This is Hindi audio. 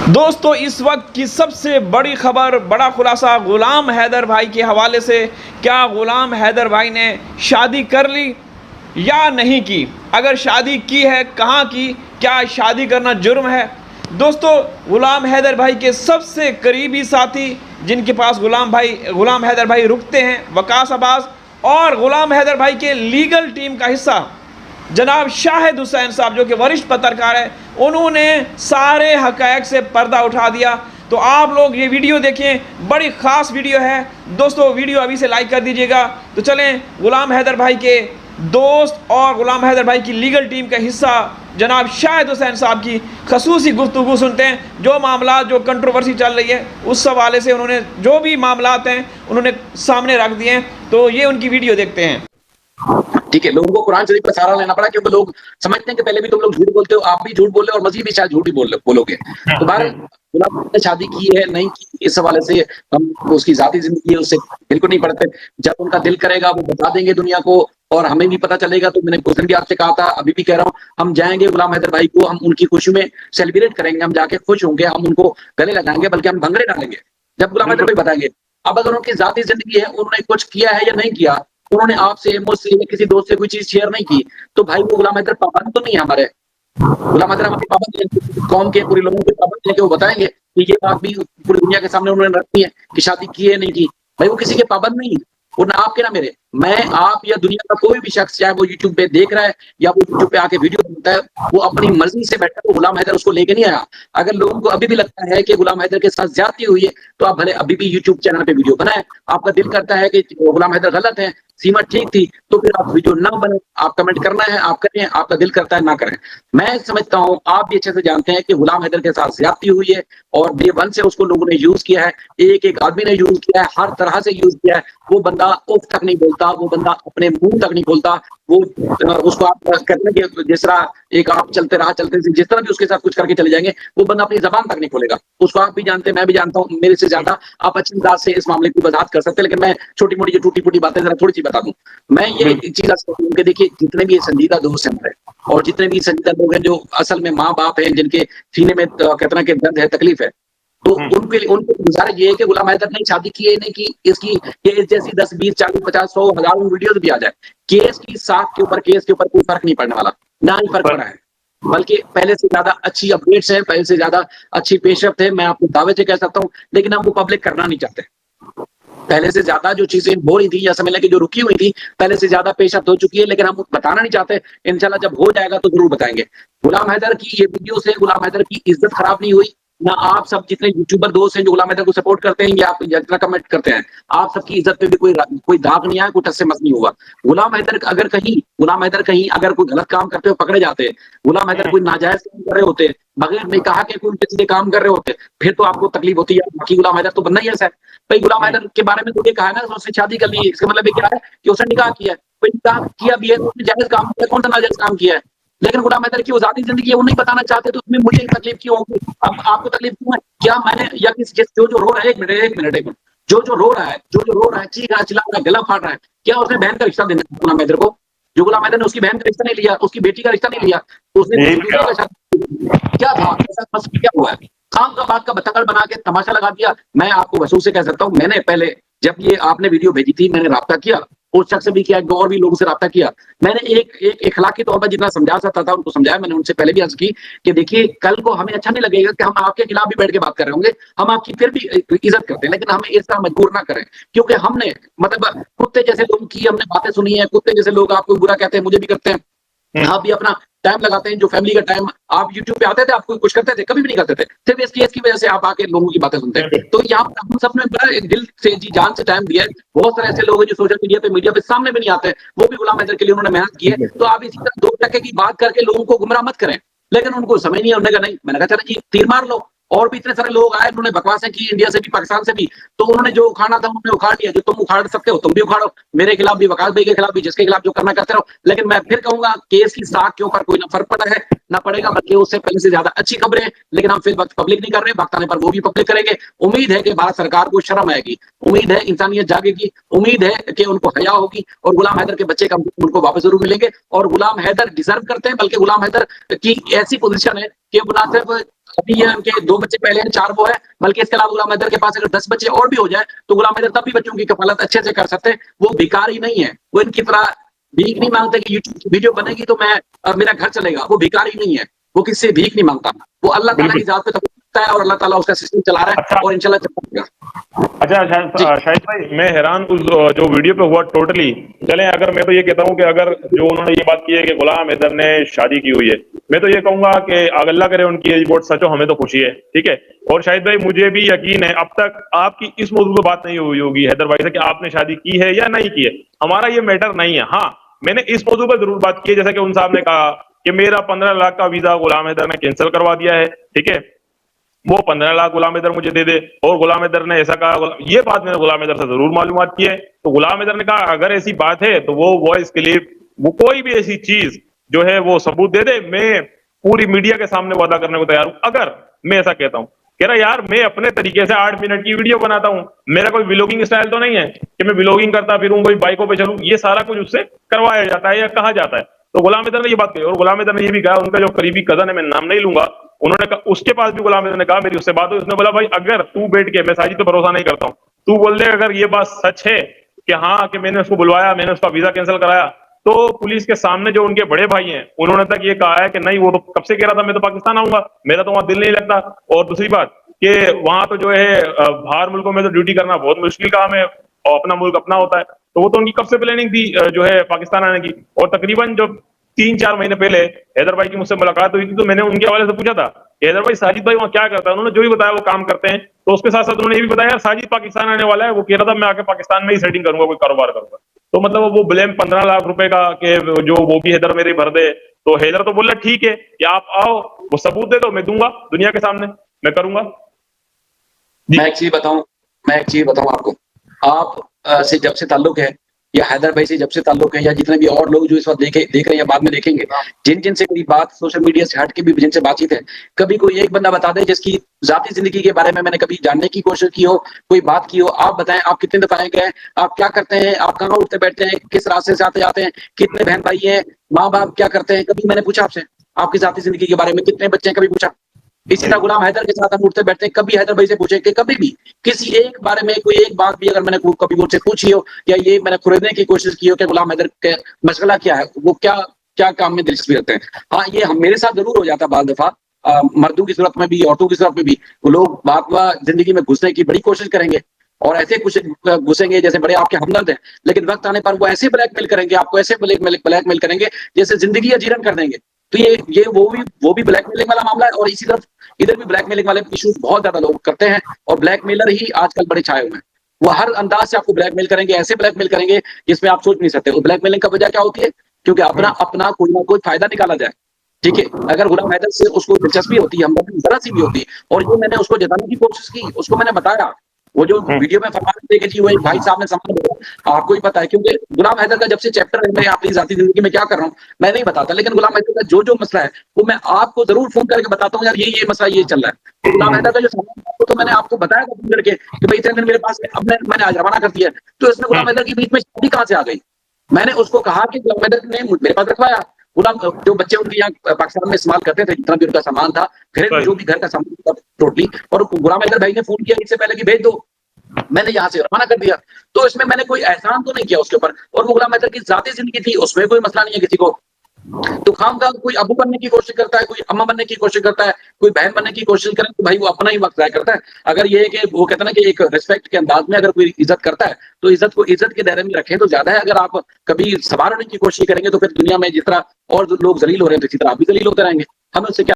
दोस्तों इस वक्त की सबसे बड़ी खबर, बड़ा खुलासा गुलाम हैदर भाई के हवाले से। क्या गुलाम हैदर भाई ने शादी कर ली या नहीं की? अगर शादी की है कहाँ की? क्या शादी करना जुर्म है? दोस्तों गुलाम हैदर भाई के सबसे करीबी साथी जिनके पास गुलाम हैदर भाई रुकते हैं, वकास अब्बास, और गुलाम हैदर भाई के लीगल टीम का हिस्सा जनाब शाहिद हुसैन साहब जो कि वरिष्ठ पत्रकार है, उन्होंने सारे हक़ाइक़ से पर्दा उठा दिया। तो आप लोग ये वीडियो देखें, बड़ी ख़ास वीडियो है दोस्तों। वीडियो अभी से लाइक कर दीजिएगा। तो चलें गुलाम हैदर भाई के दोस्त और गुलाम हैदर भाई की लीगल टीम का हिस्सा जनाब शाहिद हुसैन साहब की खसूसी गुफ्तगू सुनते हैं। जो मामला, जो कंट्रोवर्सी चल रही है, उस हवाले से उन्होंने जो भी मामलात हैं उन्होंने सामने रख दिए हैं। तो ये उनकी वीडियो देखते हैं। ठीक है, लोगों को कुरान शरीफ का सहारा लेना पड़ा क्योंकि लोग समझते हैं कि पहले भी तुम लोग झूठ बोलते हो, आप भी झूठ बोल रहे हो और मजीद भी शायद झूठ ही बोलोगे। तो बाहर गुलाम ने शादी की है नहीं की, इस हवाले से हम उसकी जाती जिंदगी है उससे बिल्कुल नहीं पड़ते। जब उनका दिल करेगा वो बता देंगे दुनिया को और हमें भी पता चलेगा। तो मैंने उस दिन भी आपसे कहा था, अभी भी कह रहा हूँ, हम जाएंगे गुलाम हैदर भाई को, हम उनकी खुशी में सेलिब्रेट करेंगे, हम जाके खुश होंगे, हम उनको गले लगाएंगे, बल्कि हम भंगड़े डालेंगे जब गुलाम हैदर भाई बताएंगे। अब अगर उनकी जाती जिंदगी है, उन्होंने कुछ किया है या नहीं किया, उन्होंने आपसे, मुझसे या किसी दोस्त से कोई चीज शेयर नहीं की, तो भाई वो गुलाम हैदर पाबंद तो नहीं है हमारे। गुलाम हैदर हमारे पाबंद है, कौम के पूरे लोगों के पाबंद है कि वो बताएंगे कि ये बात भी पूरी दुनिया के सामने उन्होंने रखी है कि शादी की है नहीं की। भाई वो किसी के पाबंद नहीं है, वो ना आपके ना मेरे, मैं, आप या दुनिया का कोई भी शख्स, चाहे वो यूट्यूब पे देख रहा है या वो यूट्यूब पे आके वीडियो बनता है, वो अपनी मर्जी से बैठा है। गुलाम हैदर उसको लेके नहीं आया। अगर लोगों को अभी भी लगता है कि गुलाम हैदर के साथ ज्यादती हुई है, तो आप भले अभी भी यूट्यूब चैनल पे वीडियो बनाए। आपका दिल करता है कि गुलाम हैदर गलत है, सीमा ठीक थी, तो फिर आप वीडियो ना बने, आप कमेंट करना है आप करें, आपका दिल करता है ना करें। मैं समझता हूं आप भी अच्छे से जानते हैं कि गुलाम हैदर के साथ ज्यादती हुई है और डे वन से उसको लोगों ने यूज किया है, एक एक आदमी ने यूज किया है, हर तरह से यूज किया है। वो बंदा उफ तक नहीं बोलता, वो बंदा अपने मुंह तक नहीं खोलता। वो उसको आप करने के जिस तरह एक आप चलते जिस तरह भी उसके साथ कुछ करके चले जाएंगे, वो बंदा अपनी जबान तक नहीं खोलेगा। उसको आप भी जानते हैं, मैं भी जानता हूं, मेरे से ज्यादा आप अच्छी अंदाज से इस मामले की वजाहत कर सकते हैं, लेकिन मैं छोटी मोटी जो टूटी फूटी बातें जरा थोड़ी सी बता दूं। मैं ये चीज कि देखिए, जितने भी संजीदा दोस्त हैं और जितने भी संजीदा लोग हैं जो असल में माँ बाप हैं, जिनके सीने में कितना के दर्द है, तकलीफ है, तो उनके गुजारिश ये है कि गुलाम हैदर ने शादी की है नहीं की, इसकी केस जैसी 10, 20, 40, 50, 100, हजारों वीडियोस भी आ जाए, केस की साख के ऊपर कोई फर्क नहीं पड़ने वाला, ना ही फर्क पड़ा है। बल्कि पहले से ज्यादा अच्छी अपडेट्स हैं, पहले से ज्यादा अच्छी पेशरफ्त है, मैं आपको दावे से कह सकता हूँ, लेकिन हम वो पब्लिक करना नहीं चाहते। पहले से ज्यादा जो चीजें हो रही थी या समझ लें कि जो रुकी हुई थी, पहले से ज्यादा पेशरफ्त हो चुकी है, लेकिन हम बताना नहीं चाहते। इंशाल्लाह जब हो जाएगा तो जरूर बताएंगे। गुलाम हैदर की ये वीडियो से गुलाम हैदर की इज्जत खराब नहीं हुई, ना आप सब जितने यूट्यूबर दोस्त हैं जो गुलाम हैदर को सपोर्ट करते हैं या आप जितना कमेंट करते हैं, आप सबकी इज्जत पे भी कोई दाग नहीं आया, कोई टस से मस नहीं हुआ। गुलाम हैदर अगर कोई गलत काम करते हुए पकड़े जाते, गुलाम हैदर कोई नाजायज काम कर रहे होते, बगैर निकाह के कोई उल्टे सीधे काम कर रहे होते, फिर तो आपको तकलीफ होती है। बाकी गुलाम हैदर तो बंदा ही ऐसा है। भाई गुलाम हैदर के बारे में तो ये कहा है ना, उसने शादी कर ली, इसका मतलब क्या है कि उसने निकाह किया है। कोई निकाह किया भी है तो उसने जायज काम किया, कौन सा नाजायज काम किया है? लेकिन गुलाम हैदर की आजादी जिंदगी है, वो नहीं बताना चाहते, तो उसमें मुझे तकलीफ क्यों होगी? अब आपको तकलीफ क्यों है? क्या मैंने या जो रो रहा है, एक मिनट, जो रो रहा है, चीख रहा है, चिल्ला रहा है, गला फाड़ रहा है, क्या उसने बहन का रिश्ता देना है गुलाम हैदर को? जो गुलाम हैदर ने उसकी बहन का रिश्ता नहीं लिया, उसकी बेटी का रिश्ता नहीं लिया, उसने क्या था? क्या हुआ है? काम का बात का बतकड़ बना के तमाशा लगा दिया। मैं आपको वसूल से कह सकता हूँ, मैंने पहले जब ये आपने वीडियो भेजी थी, मैंने राब्ता किया, उस शख्स से भी किया, और भी लोगों से राब्ता किया। मैंने एक इखलाकी तौर पर जितना समझा सकता था उनको समझाया। मैंने उनसे पहले भी अर्ज की कि देखिए, कल को हमें अच्छा नहीं लगेगा कि हम आपके खिलाफ भी बैठ के बात कर रहे होंगे, हम आपकी फिर भी इज्जत करते हैं, लेकिन हमें इस तरह मजबूर ना करें, क्योंकि हमने मतलब कुत्ते जैसे लोगों की हमने बातें सुनी है, कुत्ते जैसे लोग आपको बुरा कहते हैं, मुझे भी करते हैं, आप भी अपना टाइम लगाते हैं, जो फैमिली का टाइम। आप यूट्यूब पे आते थे, आपको कुछ करते थे? कभी भी नहीं करते थे, सिर्फ इस केस की वजह से आप आके लोगों की बातें सुनते हैं। तो यहाँ पर हम सबने बड़ा दिल से, जी जान से टाइम दिया है। बहुत सारे ऐसे लोग हैं जो सोशल मीडिया पे सामने भी नहीं आते, वो भी गुलाम हैदर के लिए उन्होंने मेहनत की है। तो आप इसी तरह 2% की बात करके लोगों को गुमराह मत करें। लेकिन उनको समझ नहीं है, उन्होंने कहा नहीं, मैंने कहा चलो जी तीर मार लो। और भी इतने सारे लोग आए, उन्होंने बकवासें की, इंडिया से भी, पाकिस्तान से भी, तो उन्होंने जो उखाड़ना था उन्होंने उखाड़ लिया। जो तुम उखाड़ सकते हो तुम भी उखाड़ो, मेरे खिलाफ भी, वकास भाई के खिलाफ भी, जिसके खिलाफ जो करना करते रहो। लेकिन मैं फिर कहूंगा, केस की साख के ऊपर कोई ना फर्क पड़ा है ना पड़ेगा, बल्कि उससे पहले से ज्यादा अच्छी खबरें हैं। लेकिन हम फिर वक्त पब्लिक नहीं कर रहे, वक्त आने पर वो भी पब्लिक करेंगे। उम्मीद है कि भारत सरकार को शर्म आएगी, उम्मीद है इंसानियत जागेगी, उम्मीद है कि उनको हया होगी और गुलाम हैदर के बच्चे का उनको वापस जरूर मिलेंगे। और गुलाम हैदर डिजर्व करते हैं, बल्कि गुलाम हैदर की ऐसी पोजीशन है कि वो ना सिर्फ अभी ये उनके 2 बच्चे पहले हैं, 4 वो है, बल्कि इसके अलावा गुलाम हैदर के पास अगर 10 बच्चे और भी हो जाए तो गुलाम हैदर तब भी बच्चों की कफालत अच्छे से कर सकते हैं। वो भिखारी नहीं है, वो इनकी तरह भीख नहीं मांगते कि यूट्यूब की वीडियो बनेगी तो मैं मेरा घर चलेगा। वो भिखारी नहीं है, वो किससे भीख नहीं मांगता, वो अल्लाह ताला की जात पे तवक्कुल करता है और अल्लाह ताला उसका सिस्टम चला रहा है और इंशाल्लाह चलेगा। अच्छा शाहिद भाई, मैं हैरान उस जो वीडियो पे हुआ टोटली। चलें, अगर मैं तो ये कहता हूँ कि अगर जो उन्होंने ये बात की है कि गुलाम हैदर ने शादी की हुई है, मैं तो ये कहूंगा कि अल्लाह करे उनकी ये रिपोर्ट सच हो, हमें तो खुशी है, ठीक है। और शाहिद भाई, मुझे भी यकीन है अब तक आपकी इस मौजूद पर बात नहीं हुई होगी हैदर भाई से कि आपने शादी की है या नहीं की है। हमारा ये मैटर नहीं है। हाँ, मैंने इस मौजूद पर जरूर बात की है, जैसा कि उन साहब ने कहा कि मेरा 15 लाख का वीजा गुलाम हैदर ने कैंसिल करवा दिया है, ठीक है। वो 15 लाख गुलाम हैदर मुझे दे दे, और गुलाम हैदर ने ऐसा कहा। ये बात मैंने गुलाम हैदर से जरूर मालूमात की है। तो गुलाम हैदर ने कहा अगर ऐसी बात है तो वो वॉइस क्लिप, वो कोई भी ऐसी चीज जो है वो सबूत दे दे, मैं पूरी मीडिया के सामने वादा करने को तैयार हूं। अगर मैं ऐसा कहता हूं, कह रहा यार मैं अपने तरीके से 8 मिनट की वीडियो बनाता हूं, मेरा कोई व्लॉगिंग स्टाइल तो नहीं है कि मैं व्लॉगिंग करता फिरूं, कोई बाइकों पे चलूं, ये सारा कुछ उससे करवाया जाता है या कहा जाता है। तो गुलाम हैदर ने ये बात कही, और गुलाम हैदर ने ये भी कहा, उनका जो करीबी कजन है, मैं नाम नहीं लूंगा, उन्होंने कहा, उसके पास भी गुलाम हैदर ने कहा मेरी उससे बात हुई, उसने बोला भाई अगर तू बैठ के, मैं साजिद पे भरोसा नहीं करता हूं, तू बोल दे अगर ये बात सच है कि हाँ कि मैंने उसको बुलवाया, मैंने उसका वीजा कैंसिल कराया, तो पुलिस के सामने जो उनके बड़े भाई हैं उन्होंने तक ये कहा है कि नहीं, वो तो कब से कह रहा था मैं तो पाकिस्तान आऊंगा, मेरा तो वहां दिल नहीं लगता। और दूसरी बात कि वहां तो जो है बाहर मुल्कों में तो ड्यूटी करना बहुत मुश्किल काम है और अपना मुल्क अपना होता है। तो वो तो उनकी कब से प्लानिंग थी जो है पाकिस्तान आने की। और तकरीबन जो 3-4 महीने पहले हैदर भाई की मुझसे मुलाकात हुई थी, तो मैंने उनके हवाले से पूछा था कि हैदर भाई साजिद भाई वहाँ क्या करता है, उन्होंने जो भी बताया वो काम करते हैं। तो उसके साथ साथ उन्होंने ये भी बताया यार साजिद पाकिस्तान आने वाला है, वो कह रहा था मैं आके पाकिस्तान में ही सेटिंग करूंगा, कोई कारोबार करूंगा। तो मतलब वो ब्लेम 15 लाख रुपए का कि जो वो भी हैदर मेरे भर दे, तो हैदर तो बोला ठीक है कि आप आओ, वो सबूत दे दो, मैं दूंगा दुनिया के सामने, मैं करूंगा। मैं एक चीज बताऊं आपको, आप से जब से ताल्लुक है या हैदर भाई से जब से ताल्लुक है या जितने भी और लोग जो इस वक्त देख रहे हैं या बाद में देखेंगे, जिन से कोई बात सोशल मीडिया से हट के भी जिनसे बातचीत है, कभी कोई एक बंदा बता दे जिसकी जाती जिंदगी के बारे में मैंने कभी जानने की कोशिश की हो, कोई बात की हो, आप बताएं आप कितने दफाए गए, आप क्या करते हैं, आप कहाँ उठते बैठते हैं, किस रास्ते से आते जाते हैं, कितने बहन भाई हैं, माँ बाप क्या करते हैं, कभी मैंने पूछा आपसे आपकी जाती जिंदगी के बारे में, कितने बच्चे हैं, कभी पूछा? इसी तरह गुलाम हैदर के साथ हम उठते बैठते हैं, कभी हैदर भाई से पूछे कि कभी भी किसी एक बारे में कोई एक बात भी अगर मैंने कभी उनसे पूछी हो या ये मैंने खरीदने की कोशिश की हो कि गुलाम हैदर का मसला क्या है, वो क्या क्या काम में दिलचस्पी रखते हैं। हाँ, ये मेरे साथ जरूर हो जाता है बाल दफा, मर्दों की सूरत में भी औरतों की सूरत में भी, वो लोग बात जिंदगी में घुसने की बड़ी कोशिश करेंगे और ऐसे कुछ घुसेंगे जैसे बड़े आपके हमदर्द हैं, लेकिन वक्त आने पर वो ऐसे ब्लैकमेल करेंगे, आपको ऐसे ब्लैकमेल करेंगे जैसे जिंदगी अजीरन कर देंगे। तो ये वो भी ब्लैकमेलिंग वाला मामला है, और इसी तरफ इधर भी ब्लैकमेलिंग वाले इश्यूज बहुत ज्यादा लोग करते हैं, और ब्लैकमेलर ही आजकल बड़े छाए हुए हैं। वो हर अंदाज से आपको ब्लैकमेल करेंगे, ऐसे ब्लैकमेल करेंगे जिसमें आप सोच नहीं सकते। उस ब्लैकमेलिंग का वजह क्या होती है? क्योंकि अपना कोई ना कोई फायदा निकाला जाए, ठीक है। अगर गुलाम हैदर से उसको दिलचस्पी होती है, हमदर्दी जरा सी भी होती है, और ये मैंने उसको जताने की कोशिश की, उसको मैंने बताया, वो जो वीडियो में फरमान देखे थी वो एक भाई साहब ने सामान आपको ही पता है, क्योंकि गुलाम हैदर का जब से चैप्टर है, मैं अपनी जाती जिंदगी में क्या कर रहा हूँ मैं नहीं बताता, लेकिन गुलाम हैदर का जो मसला है वो मैं आपको जरूर फोन करके बताता हूँ, यार ये मसला ये चल रहा है। तो गुलाम हैदर का जो सामान है तो मैंने आपको बताया था फोन करके कि भाई इतने दिन मेरे पास, अब मैंने आज रवाना कर दिया। तो इसमें गुलाम हैदर के बीच में शादी कहाँ से आ गई? मैंने उसको कहा कि गुलाम हैदर ने मेरे पास रखवाया, गुलाम जो बच्चे उनके यहाँ पाकिस्तान में इस्तेमाल करते थे, जितना भी उनका सामान था, घर जो भी घर का सामान था टोटली, और गुलाम हैदर भाई ने फोन किया इससे पहले कि भेज दो, मैंने यहाँ से रवाना कर दिया। तो इसमें मैंने कोई एहसान तो नहीं किया उसके ऊपर, और वो गुलाम हैदर की जाती जिंदगी थी, उसमें कोई मसला नहीं है किसी को। तो खाम का कोई अबू बनने की कोशिश करता है, कोई अम्मा बनने की कोशिश करता है, कोई बहन बनने की कोशिश करे, तो भाई वो अपना ही वक्त जाया करता है। अगर ये है कि वो कहते हैं ना कि एक रिस्पेक्ट के अंदाज में अगर कोई इज्जत करता है तो इज्जत को इज्जत के दायरे में रखें तो ज्यादा है। अगर आप कभी सवार होने की कोशिश करेंगे तो फिर दुनिया में जिस तरह और लोग जलील हो रहे हैं तो इसी तरह आप भी जलील होते रहेंगे। हमें उससे क्या